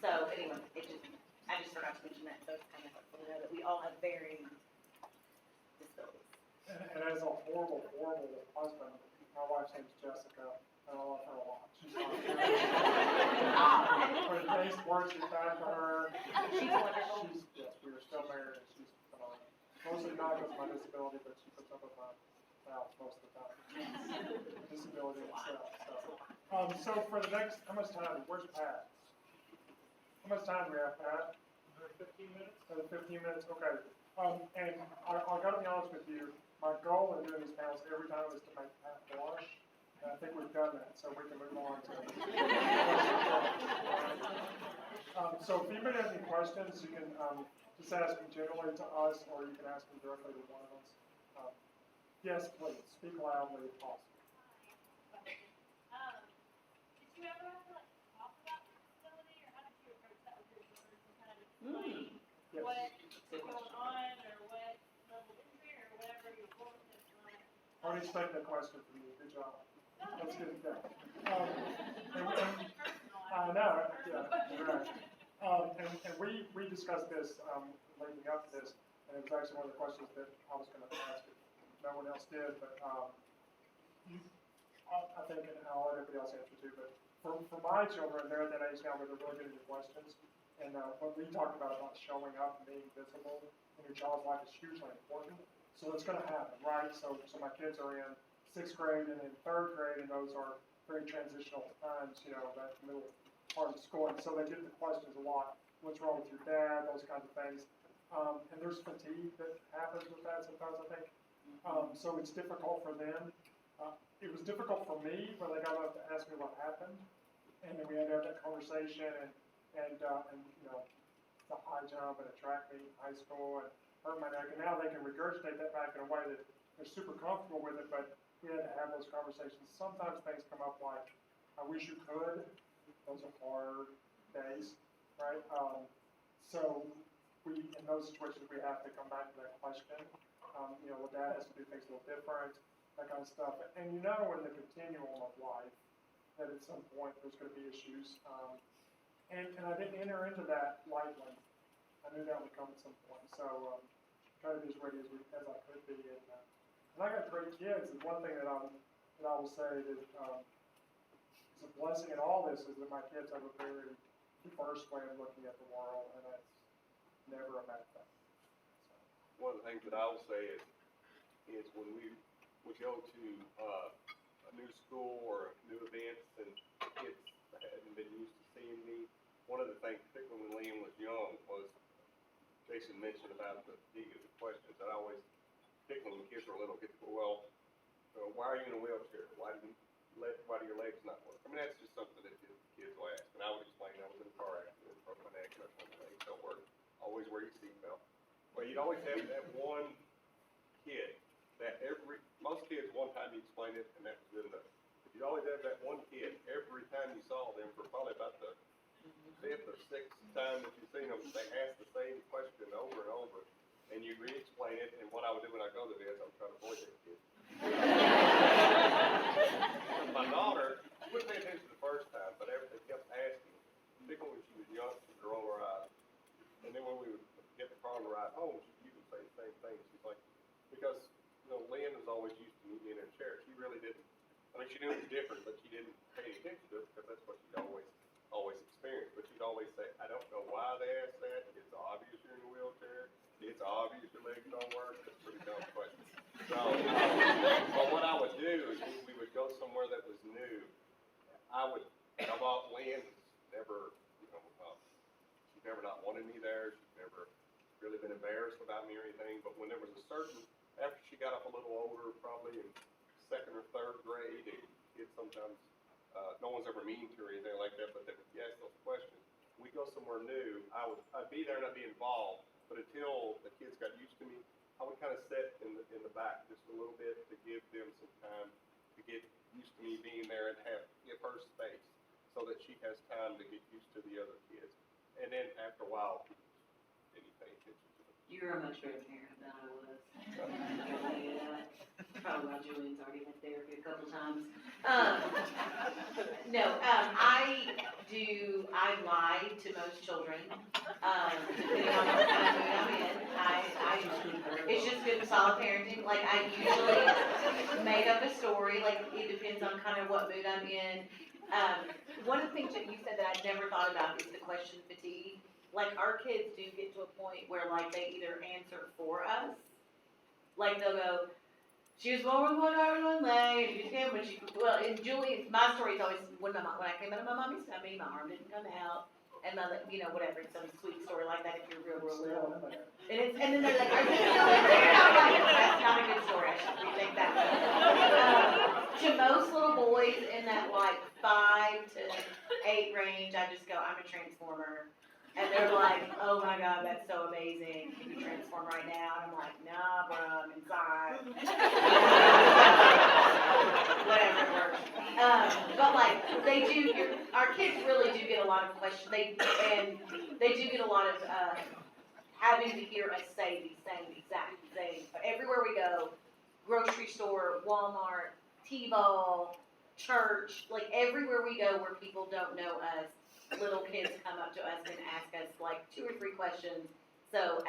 So anyway, I just forgot to mention that, so it's kind of helpful to know that we all have varying disabilities. And as a horrible, horrible husband, my wife's name's Jessica, and I love her a lot. She's not when it takes work, she's back to her. She's wonderful. Yes, we are still married, and she's phenomenal. Mostly not because of my disability, but she puts up with my mouth most of the time. Disability itself. So for the next, how much time? Where's Pat? How much time do we have, Pat? 15 minutes. 15 minutes, okay. And I gotta be honest with you, my goal in doing these panels every time is to make Pat blush. And I think we've done that, so we can move on to. So if anybody has any questions, you can just ask them generally to us, or you can ask them directly to one of us. Yes, please, speak loudly if possible. Did you ever have to like talk about disability, or how did you approach that with your children to kind of explain Yes. what's going on, or what level of injury, or whatever you're going with? I would expect that question from you. Good job. That's good. Yeah. I know. Yeah. Right. And we discussed this leading up to this, and it was actually one of the questions that I was going to ask if no one else did, but I think, and I'll let everybody else answer too, but for my children, they're at that age now where they're really getting the questions, and what we talked about showing up and being visible in your child's life is hugely important. So it's going to happen, right? So my kids are in 6th grade and in 3rd grade, and those are very transitional times, you know, that middle part of school, and so they get the questions a lot. What's wrong with your dad? Those kinds of things. And there's fatigue that happens with that sometimes, I think. So it's difficult for them. It was difficult for me when they got up to ask me what happened, and then we had to have that conversation, and you know, the high jump and a track meet in high school, and hurt my neck, and now they can regurgitate that back in a way that they're super comfortable with it, but we had to have those conversations. Sometimes things come up like, I wish you could. Those are hard days, right? So in those situations, we have to come back to that question. You know, well, dad has to do things a little different, that kind of stuff. And you know in the continuum of life that at some point there's going to be issues. And I didn't enter into that lightly. I knew that would come at some point. So try to be as ready as I could be. And I got great kids. And one thing that I will say that is a blessing in all this is that my kids have a very diverse way of looking at the world, and that's never a bad thing. One of the things that I will say is when we go to a new school or new events and kids hadn't been used to seeing me, one of the things, particularly when Liam was young, was Jason mentioned about the questions. I always, particularly when kids were little, get to go, well, why are you in a wheelchair? Why do your legs not work? I mean, that's just something that kids will ask. And I would explain I was in a car accident, broke my you'd always have that one kid that most kids, one time you explain it and that was good enough. But you'd always have that one kid, every time you saw them, for probably about the 5th or 6th time that you've seen them, they ask the same question over and over, and you re-explain it, and what I would do when I go to this, I would try to avoid that kid. My daughter, she wouldn't pay attention the first time, but they kept asking, particularly when she was young, she would roll her eyes. And then when we would get the car on the ride home, she would say the same thing. She's like, because, Lynn was always used to me being in a chair. She really didn't, I mean, she knew it was different, but she didn't pay any attention to it because that's what she'd always experienced. But she'd always say, I don't know why they asked that. It's obvious you're in a wheelchair. It's obvious your legs don't work. That's a pretty dumb question. So, but what I would do is we would go somewhere that was new. Lynn never, she's never not wanted me there. She's never really been embarrassed about me or anything. But when there was after she got up a little older, probably in 2nd or 3rd grade, and kids sometimes, no one's ever mean to her or anything like that, but they would ask those questions. We'd go somewhere new. I'd be there and I'd be involved, but until the kids got used to me, I would kind of sit in the back just a little bit to give them some time to get used to me being there and give her space so that she has time to get used to the other kids. And then after a while, didn't pay attention to them. You're a much better parent than I was. Probably why Julian's already had therapy a couple times. I lie to most children, depending on what kind of mood I'm in. It's just good solid parenting. Like, I usually make up a story, like, it depends on kind of what mood I'm in. One of the things that you said that I'd never thought about is the question fatigue. Like, our kids do get to a point where, like, they either answer for us, like, they'll go, she was born with one arm and one leg, and she came when and Julie, my story is always, when I came out of my mommy's tummy, my arm didn't come out, and whatever, it's some sweet story like that if you're real little. And then they're like, are you still in there? I'm like, that's not a good story, I should rethink that one. To most little boys in that, like, 5 to 8 range, I just go, I'm a transformer. And they're like, oh my God, that's so amazing. Can you transform right now? And I'm like, nah, bro, I'm inside. Whatever, it works. But like, our kids really do get a lot of questions. They do get a lot of having to hear us say these same exact things. But everywhere we go, grocery store, Walmart, T-ball, church, like everywhere we go where people don't know us, little kids come up to us and ask us like 2 or 3 questions. So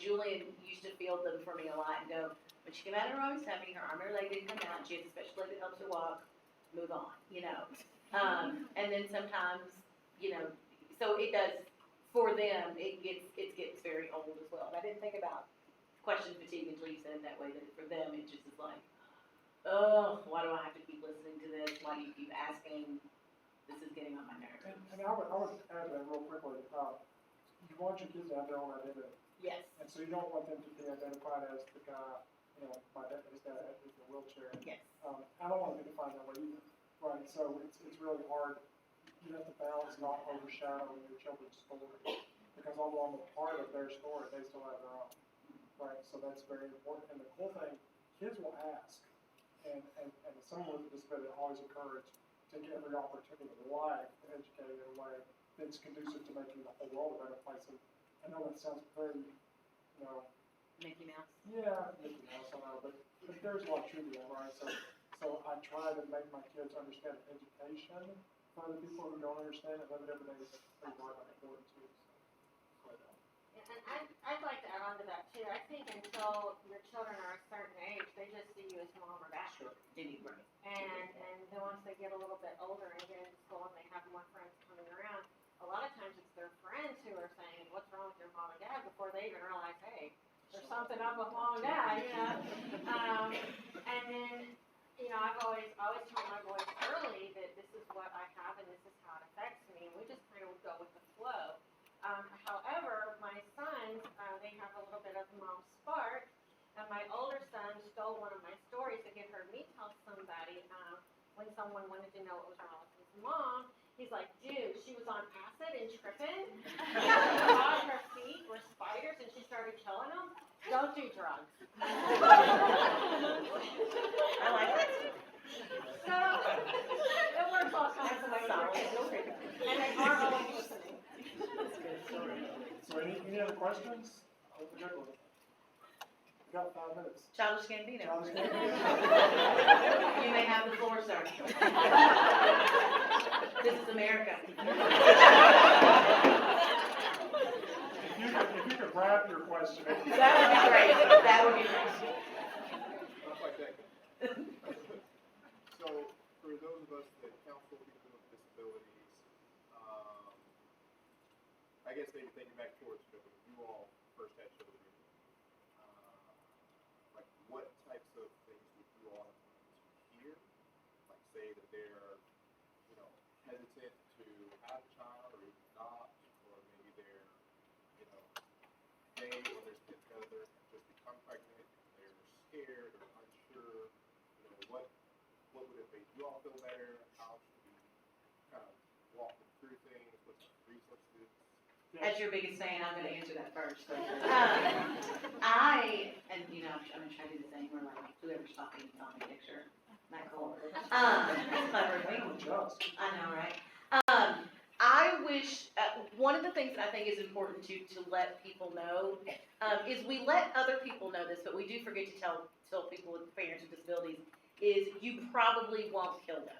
Julian used to field them for me a lot and go, when she came out of her mommy's tummy, her arm and her leg didn't come out, and she has a special leg that helps her walk, move on, and then sometimes, so it does, for them, it gets very old as well. And I didn't think about question fatigue until you said it that way, that for them, it just is like, oh, why do I have to keep listening to this? Why do you keep asking? This is getting on my nerves. And I would add to that real quickly. You want your kids to have their own identity. Yes. And so you don't want them to be identified as the guy, my dad is in a wheelchair. Yes. I don't want to be defined that way either. Right. So it's really hard. You have to balance not overshadowing your children's story. Because although I'm a part of their story, they still have their own. Right. So that's very important. And the cool thing, kids will ask. And someone with a disability always encouraged to take every opportunity in life to educate in a way that's conducive to making the whole world a better place. And I know that sounds very, Mickey Mouse. yeah, Mickey Mouse, I know, but there's a lot of truth to that, right? So I try to make my kids understand education for the people who don't understand it, live it every day is pretty important too. And I'd like to add on to that too. I think until your children are a certain age, they just see you as mom or dad. Sure. Right. And then once they get a little bit older and get into school and they have more friends coming around, a lot of times it's their friends who are saying, what's wrong with your mom and dad, before they even realize, hey, there's something up with mom and dad, And then, I've always told my boys early that this is what I have and this is how it affects me, and we just kind of go with the flow. However, my sons, they have a little bit of mom spark, and my older son stole one of my stories to get her me tell somebody when someone wanted to know what was wrong with his mom. He's like, dude, she was on acid and tripping. On her feet were spiders and she started killing them. Don't do drugs. I like that. So, it works all kinds of ways. And they are always listening. So any other questions? Hope we're good with it. We got 5 minutes. Childish Gambino. Childish Gambino. You may have the floor, sir. This is America. If you could wrap your question. That would be great. That would be great. Not quite that good. So, for those of us that counsel people with disabilities, I guess maybe thinking back towards when you all first had children, like what types of things would you all have wanted to hear? Like say that they're, hesitant to have a child or even adopt, or maybe they're, they or their significant other have just become pregnant, they're scared or unsure. What would have made you all feel better? How should we kind of walk them through things? What some resources? As your biggest fan, I'm going to answer that first. I'm going to try to do the thing where like whoever's talking is on the picture. Not cool. Clever of me. I know, right? I wish, one of the things that I think is important to let people know is we let other people know this, but we do forget to tell people with parents with disabilities is you probably won't kill them.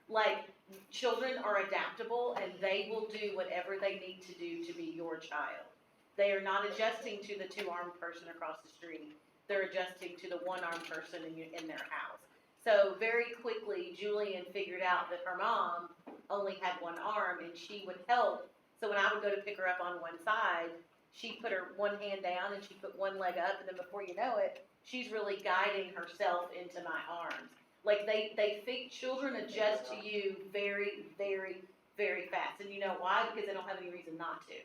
Like, children are adaptable and they will do whatever they need to do to be your child. They are not adjusting to the 2-armed person across the street. They're adjusting to the 1-armed person in their house. So very quickly, Julian figured out that her mom only had 1 arm and she would help. So when I would go to pick her up on one side, she put her one hand down and she put one leg up, and then before you know it, she's really guiding herself into my arms. Like children adjust to you very, very, very fast. And you know why? Because they don't have any reason not to.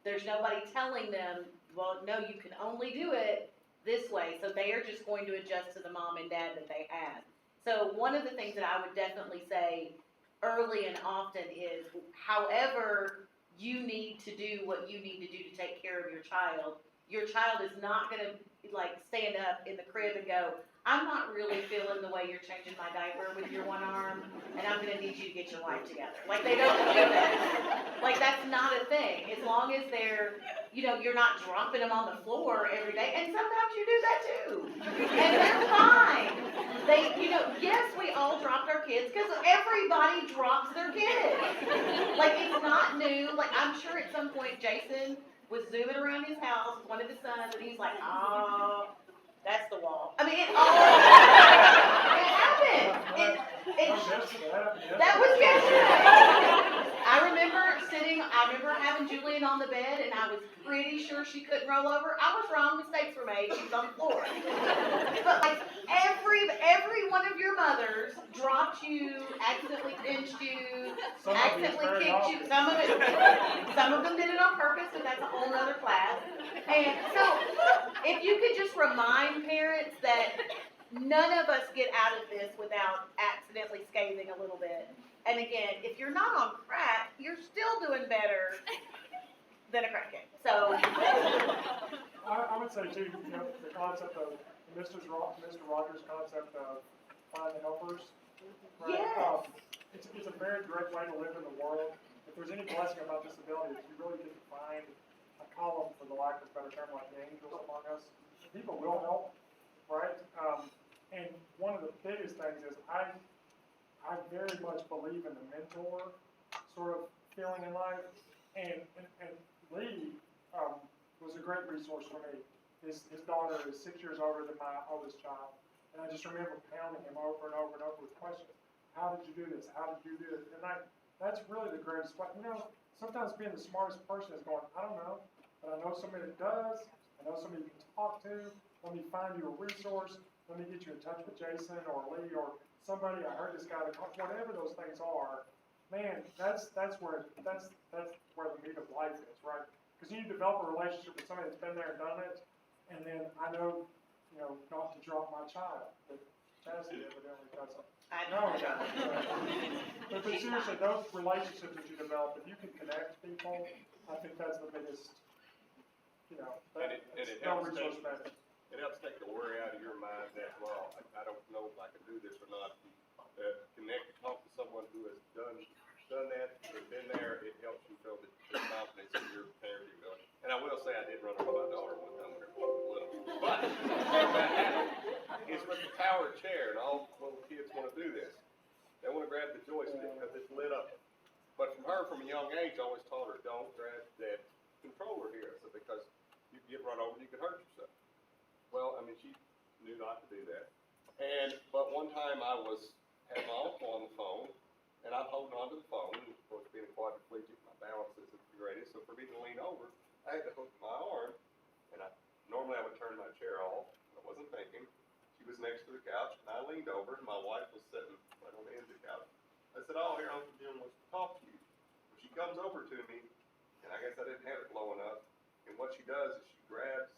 There's nobody telling them, well, no, you can only do it this way. So they are just going to adjust to the mom and dad that they have. So one of the things that I would definitely say early and often is, however you need to do what you need to do to take care of your child is not going to like stand up in the crib and go, I'm not really feeling the way you're changing my diaper with your 1 arm, and I'm going to need you to get your life together. Like, they don't do that. Like, that's not a thing. As long as they're, you're not dropping them on the floor every day, and sometimes you do that too. And they're fine. Yes, we all dropped our kids, because everybody drops their kids. Like, it's not new. Like, I'm sure at some point Jason was zooming around his house with one of his sons, and he's like, oh, that's the wall. I mean, it happened. That was yesterday. I remember having Julian on the bed, and I was pretty sure she couldn't roll over. I was wrong, mistakes were made, she was on the floor. But like, every one of your mothers dropped you, accidentally pinched you, accidentally kicked you. Some of them did it on purpose, but that's a whole other class. And so, if you could just remind parents that none of us get out of this without accidentally scathing a little bit. And again, if you're not on crack, you're still doing better than a crackhead. So, I would say too, the concept of Mr. Rogers' concept of find the helpers. Right? Yes. It's a very great way to live in the world. If there's any blessing about disability, you really get to find a column, for the lack of a better term, like the angels among us. People will help, right? And one of the biggest things is I very much believe in the mentor sort of feeling in life, and Lee was a great resource for me. His daughter is 6 years older than my oldest child, and I just remember pounding him over and over and over with questions. How did you do this? How did you do this? And that's really the greatest question. Sometimes being the smartest person is going, I don't know, but I know somebody that does. I know somebody you can talk to. Let me find you a resource. Let me get you in touch with Jason or Lee or somebody. I heard this guy, whatever those things are. Man, that's where the meat of life is, right? Because you develop a relationship with somebody that's been there and done it, and then I know, not to drop my child, but Chastity evidently doesn't. I No, don't know. But seriously, those relationships that you develop, if you can connect people, I think that's the biggest, you know, And it no helps resource take- management. It helps take the worry out of your mind as well. I don't know if I can do this or not. Connect, talk to someone who has done that, has been there, it helps you feel the confidence in your parenting ability. And I will say I did run over my daughter one time when her was little. But it's with the power chair, and all little kids want to do this. They want to grab the joystick because it's lit up. But from her, from a young age, I always told her, don't grab that controller here, so because you can get run over, you can hurt yourself. Well, I mean, she knew not to do that. But one time I had my uncle on the phone, and I'm holding onto the phone, and of course, being a quadriplegic, my balance isn't the greatest, so for me to lean over, I had to hook my arm, and normally I would turn my chair off, I wasn't thinking. She was next to the couch, and I leaned over, and my wife was sitting right on the end of the couch. I said, oh, here, Uncle Jim wants to talk to you. Well, she comes over to me, and I guess I didn't have it low enough, and what she does is she grabs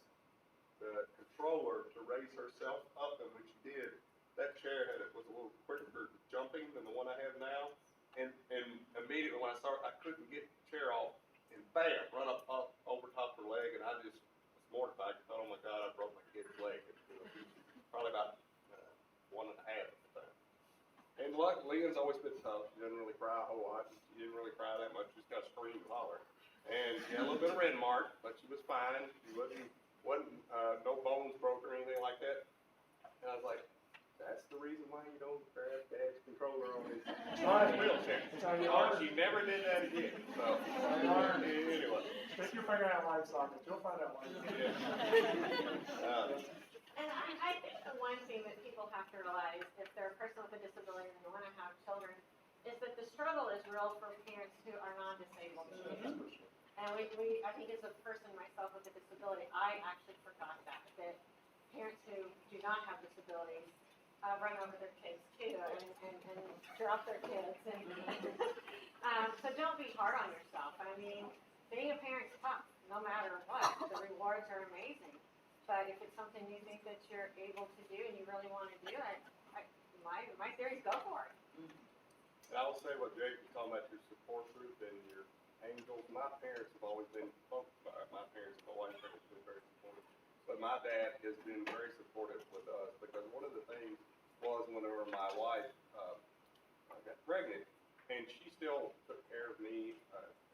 the controller to raise herself up, and when she did, that chair was a little quicker jumping than the one I have now, and immediately when I started, I couldn't get the chair off, and bam, run up over top her leg, and I just was mortified. I thought, oh my God, I broke my kid's leg. He was probably about 1.5 at the time. And luckily, Lean's always been tough. She doesn't really cry a whole lot. She didn't really cry that much. She just got to scream and holler. And she had a little bit of red mark, but she was fine. She wasn't no bones broke or anything like that. And I was like, that's the reason why you don't grab Dad's controller on his wheelchair. That's how you Oh, learn. she never did that again. So, how you learn. anyway. Stick your finger out life socket, you'll find out why. Yeah. And I think the one thing that people have to realize, if they're a person with a disability and they want to have children, is that the struggle is real for parents who are non-disabled. And I think as a person myself with a disability, I actually forgot that parents who do not have disabilities run over their kids too and drop their kids. So don't be hard on yourself. I mean, being a parent's tough, no matter what. The rewards are amazing. But if it's something you think that you're able to do and you really want to do it, my theory is go for it. And I will say what Jake was talking about, your support group and your angels. My parents have always been, both my parents and my wife's parents have been very supportive. But my dad has been very supportive with us because one of the things was whenever my wife got pregnant, and she still took care of me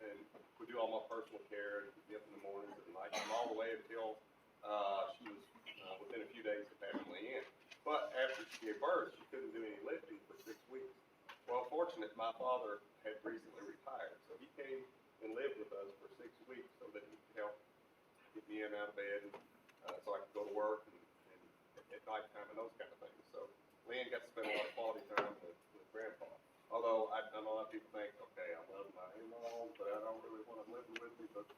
and would do all my personal care and get up in the mornings and night time all the way until she was within a few days of having Leanne. But after she gave birth, she couldn't do any lifting for 6 weeks. Well, fortunate, my father had recently retired, so he came and lived with us for 6 weeks so that he could help get me in and out of bed, and, so I could go to work and at nighttime and those kind of things. So Leanne got to spend a lot of quality time with Grandpa. Although I know a lot of people think, okay, I love my in-laws, but I don't really want them living with me. But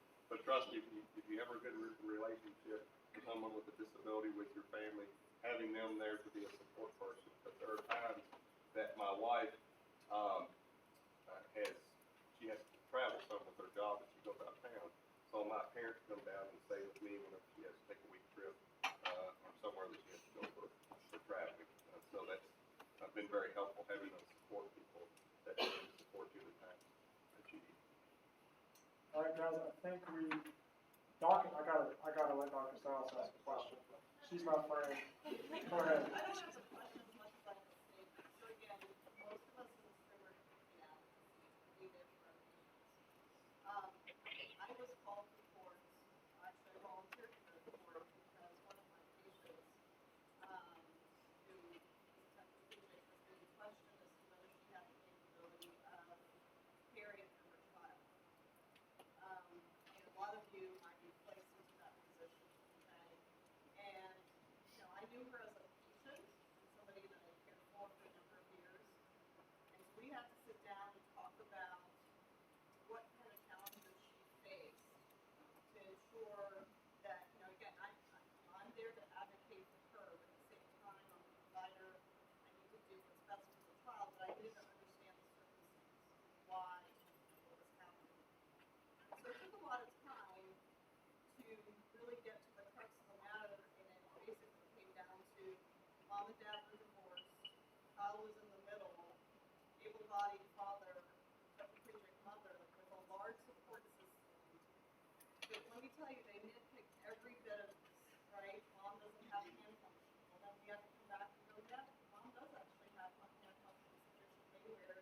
trust me, if you have a good relationship with someone with a disability with your family, having them there to be a support person. But there are times that my wife she has to travel some with her job and she goes out of town. So my parents come down and stay with me whenever she has to take a week trip or somewhere that she has to go for traveling. So that's been very helpful having those support people that can support you in the times that you need. All right, guys, I think I gotta let Dr. Stiles ask a question. She's my friend. Go ahead. I don't have a question as much as I have a statement. So again, most of us in this room are we live for our patients. I was called to court, actually I volunteered to go to court because one of my patients, who is technically was being questioned as to whether she had the capability of caring for her child. And a lot of you might be placed into that position, okay? And, I knew her as a patient, tell you, they nitpick every bit of this, right? Mom doesn't have hand function. Well, then we have to come back and go, yeah, mom does actually have hand function sufficiently where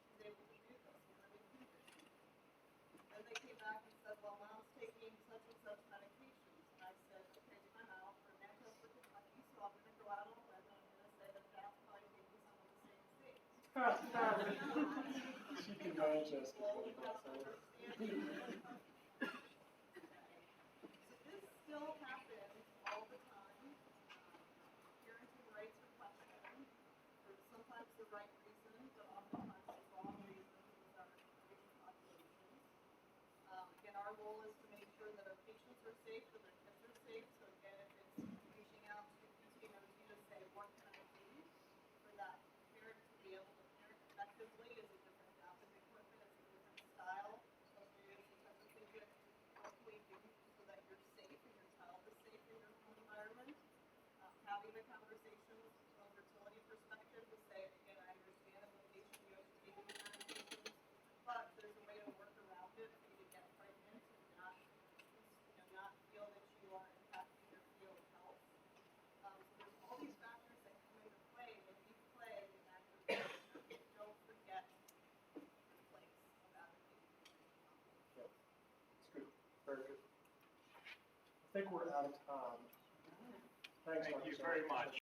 she's able to do this, and then we can do it. Then they came back and said, well, mom's taking such and such medications. And I said, okay, time out. We're Manchester, Kentucky, so I'm gonna go out on a limb and I'm gonna say that that's probably taking some of the same things. She can Manchester. Well, we have to understand. So this still happens all the time. Parenting rights are questioned for sometimes the right reason, but oftentimes the wrong reasons with our patient populations. Again, our goal is to make sure that our patients are safe, that their kids are safe. So again, if it's reaching out to PTOD to say, what can I do for that parent to be able to parent effectively is a different adaptive equipment, it's a different style. Hopefully it's a therapeutic, what can we do so that you're safe and your child is safe in your home environment? Having the conversations from a fertility perspective to say, again, I understand as a patient you have to take these medications, but there's a way to work around it for you to get pregnant and not, not feel that you are impacting your field of health. So there's all these factors that come into play when you play in that group. Don't forget the place of advocating. It's good, very good. I think we're out of time. Thanks, Thank Dr. you Sarah. very much.